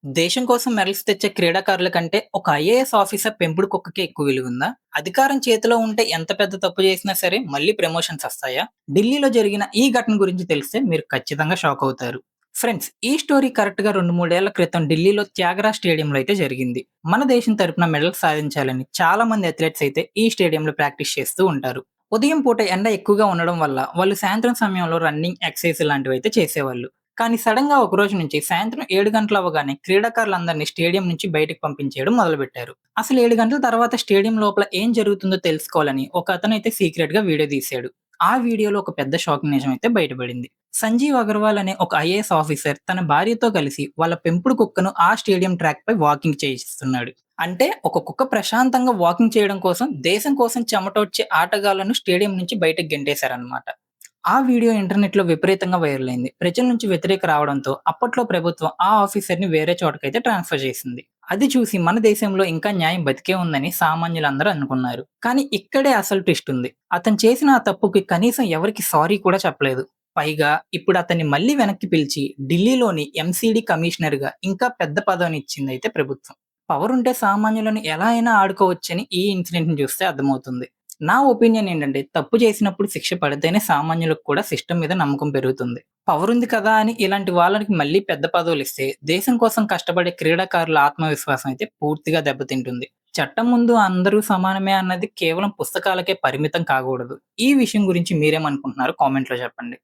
దేశం కోసం మెడల్స్ తెచ్చే క్రీడాకారుల కంటే ఒక ఐఏఎస్ ఆఫీసర్ పెంపుడు కుక్కకే ఎక్కువ విలువుందా? అధికారం చేతిలో ఉంటే ఎంత పెద్ద తప్పు చేసినా సరే మళ్ళీ ప్రమోషన్స్ వస్తాయా? ఢిల్లీలో జరిగిన ఈ ఘటన గురించి తెలిస్తే మీరు ఖచ్చితంగా షాక్ అవుతారు. ఫ్రెండ్స్, ఈ స్టోరీ కరెక్ట్‌గా 2, 3 ఏళ్ల క్రితం ఢిల్లీలో త్యాగరాజ్ స్టేడియంలో అయితే జరిగింది. మన దేశం తరపున మెడల్స్ సాధించాలని చాలా మంది అథ్లెట్స్ అయితే ఈ స్టేడియంలో ప్రాక్టీస్ చేస్తూ ఉంటారు. ఉదయం పూట ఎండ ఎక్కువగా ఉండడం వల్ల వాళ్ళు సాయంత్రం సమయంలో రన్నింగ్, ఎక్సర్‌సైజ్ లాంటివైతే చేసేవాళ్ళు. కానీ సడెన్‌గా ఒక రోజు నుంచి సాయంత్రం 7 గంటలవ్వగానే క్రీడాకారులందరినీ స్టేడియం నుంచి బయటికి పంపించేయడం మొదలుపెట్టారు. అసలు 7 గంటల తర్వాత స్టేడియం లోపల ఏం జరుగుతుందో తెలుసుకోవాలని ఒకతనైతే సీక్రెట్‌గా వీడియో తీశాడు. ఆ వీడియోలో ఒక పెద్ద షాకింగ్ నిజమైతే బయటపడింది. సంజీవ్ అగర్వాల్ అనే ఒక ఐఏఎస్ ఆఫీసర్ తన భార్యతో కలిసి వాళ్ళ పెంపుడు కుక్కను ఆ స్టేడియం ట్రాక్ పై వాకింగ్ చేయిస్తున్నాడు. అంటే ఒక కుక్క ప్రశాంతంగా వాకింగ్ చేయడం కోసం దేశం కోసం చెమటోడ్చే ఆటగాళ్లను స్టేడియం నుంచి బయటకు గెంటేశారన్నమాట. ఆ వీడియో ఇంటర్నెట్‌లో విపరీతంగా వైరల్ అయింది. ప్రజల నుంచి వ్యతిరేక రావడంతో అప్పట్లో ప్రభుత్వం ఆ ఆఫీసర్‌ని వేరే చోటకైతే ట్రాన్స్‌ఫర్ చేసింది. అది చూసి మన దేశంలో ఇంకా న్యాయం బతికే ఉందని సామాన్యులందరూ అనుకున్నారు. కానీ ఇక్కడే అసలు ట్విస్ట్ ఉంది. అతను చేసిన ఆ తప్పుకి కనీసం ఎవరికీ సారీ కూడా చెప్పలేదు. పైగా ఇప్పుడు అతన్ని మళ్ళీ వెనక్కి పిలిచి ఢిల్లీలోని ఎంసీడీ కమిషనర్‌గా ఇంకా పెద్ద పదవినిచ్చిందయితే ప్రభుత్వం. పవర్ ఉంటే సామాన్యులను ఎలా అయినా ఆడుకోవచ్చని ఈ ఇన్సిడెంట్‌ని చూస్తే అర్థమవుతుంది. నా ఒపీనియన్ ఏంటంటే తప్పు చేసినప్పుడు శిక్ష పడితేనే సామాన్యులకు కూడా సిస్టమ్ మీద నమ్మకం పెరుగుతుంది. పవర్ ఉంది కదా అని ఇలాంటి వాళ్ళకి మళ్ళీ పెద్ద పదవులిస్తే దేశం కోసం కష్టపడే క్రీడాకారుల ఆత్మవిశ్వాసం అయితే పూర్తిగా దెబ్బతింటుంది. చట్టం ముందు అందరూ సమానమే అన్నది కేవలం పుస్తకాలకే పరిమితం కాకూడదు. ఈ విషయం గురించి మీరేమనుకుంటున్నారో కామెంట్‌లో చెప్పండి.